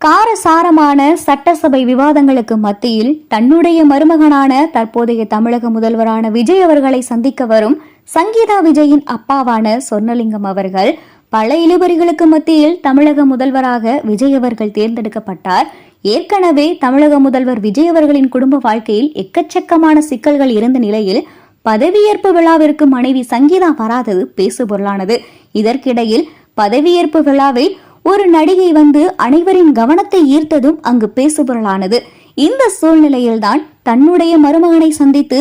காரசாரமான சட்டசபை விவாதங்களுக்கு மத்தியில் தன்னுடைய மருமகனான தற்போதைய தமிழக முதல்வரான விஜய் அவர்களை சந்திக்க வரும் சங்கீதா விஜயின் அப்பாவான சொர்ணலிங்கம் அவர்கள் பல இழுபறிகளுக்கு மத்தியில் தமிழக முதல்வராக விஜய் அவர்கள் தேர்ந்தெடுக்கப்பட்டார். ஏற்கனவே தமிழக முதல்வர் விஜய் அவர்களின் குடும்ப வாழ்க்கையில் எக்கச்சக்கமான சிக்கல்கள் இருந்த நிலையில் பதவியேற்பு விழாவிற்கு மனைவி சங்கீதா வராதது பேசுபொருளானது. இதற்கிடையில் பதவியேற்பு விழாவில் ஒரு நடிகை வந்து அனைவரின் கவனத்தை ஈர்த்ததும் அங்கு பேசுபொருளானது. இந்த சூழ்நிலையில்தான் தன்னுடைய மருமகனை சந்தித்து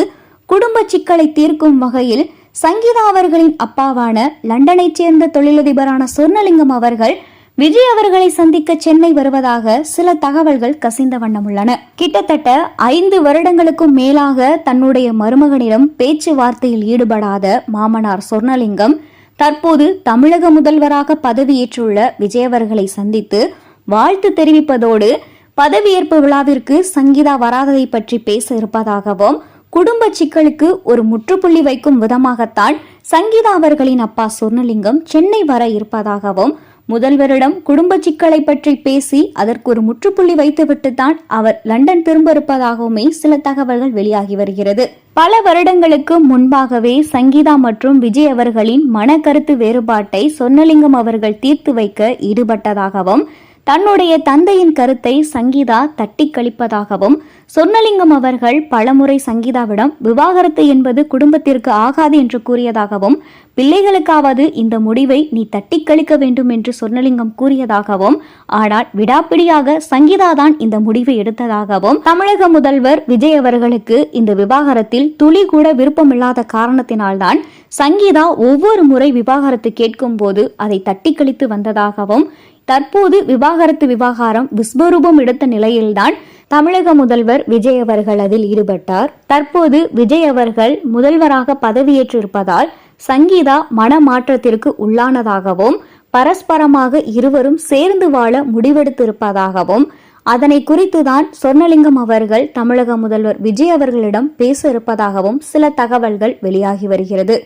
குடும்ப சிக்கலை தீர்க்கும் வகையில் சங்கீதா அவர்களின் அப்பாவான லண்டனைச் சேர்ந்த தொழிலதிபரான சொர்ணலிங்கம் அவர்கள் விஜய் அவர்களை சந்திக்க சென்னை வருவதாக சில தகவல்கள் கசிந்த வண்ணம் உள்ளன. கிட்டத்தட்ட 5 வருடங்களுக்கும் மேலாக தன்னுடைய மருமகனிடம் பேச்சுவார்த்தையில் ஈடுபடாத மாமனார் சொர்ணலிங்கம் தற்போது தமிழக முதல்வராக பதவியேற்றுள்ள விஜய் அவர்களை சந்தித்து வாழ்த்து தெரிவிப்பதோடு பதவியேற்பு விழாவிற்கு சங்கீதா வராததை பற்றி பேச இருப்பதாகவும் குடும்ப சிக்கலுக்கு ஒரு முற்றுப்புள்ளி வைக்கும் விதமாகத்தான் சங்கீதா அவர்களின் அப்பா சொர்ணலிங்கம் சென்னை வர இருப்பதாகவும் முதல்வரிடம் குடும்ப சிக்கலை பற்றி பேசி அதற்கு ஒரு முற்றுப்புள்ளி வைத்துவிட்டுத்தான் அவர் லண்டன் திரும்ப இருப்பதாகவுமே சில தகவல்கள் வெளியாகி வருகிறது. பல வருடங்களுக்கு முன்பாகவே சங்கீதா மற்றும் விஜய் அவர்களின் மனக்கருத்து வேறுபாட்டை சொர்ணலிங்கம் அவர்கள் தீர்த்து வைக்க ஈடுபட்டதாகவும் தன்னுடைய தந்தையின் கருத்தை சங்கீதா தட்டி கழிப்பதாகவும் சொர்ணலிங்கம் அவர்கள் பலமுறை சங்கீதாவிடம் விவாகரத்து என்பது குடும்பத்திற்கு ஆகாது என்று கூறியதாகவும் பிள்ளைகளுக்காவது இந்த முடிவை நீ தட்டி கழிக்க வேண்டும் என்று சொர்ணலிங்கம் கூறியதாகவும் ஆனால் விடாப்பிடியாக சங்கீதா தான் இந்த முடிவை எடுத்ததாகவும் தமிழக முதல்வர் விஜய் அவர்களுக்கு இந்த விவாகரத்தில் துளி கூட விருப்பமில்லாத காரணத்தினால்தான் சங்கீதா ஒவ்வொரு முறை விவாகரத்து கேட்கும் போது அதை தட்டி கழித்து வந்ததாகவும் தற்போது விவாகரத்து விவகாரம் விஸ்வரூபம் எடுத்த நிலையில்தான் தமிழக முதல்வர் விஜய் அவர்கள் அதில் ஈடுபட்டார். தற்போது விஜய் அவர்கள் முதல்வராக பதவியேற்றிருப்பதால் சங்கீதா மனமாற்றத்திற்கு உள்ளானதாகவும் பரஸ்பரமாக இருவரும் சேர்ந்து வாழ முடிவெடுத்திருப்பதாகவும் அதனை குறித்துதான் சொர்ணலிங்கம் அவர்கள் தமிழக முதல்வர் விஜய் அவர்களிடம் பேச இருப்பதாகவும் சில தகவல்கள் வெளியாகி வருகிறது.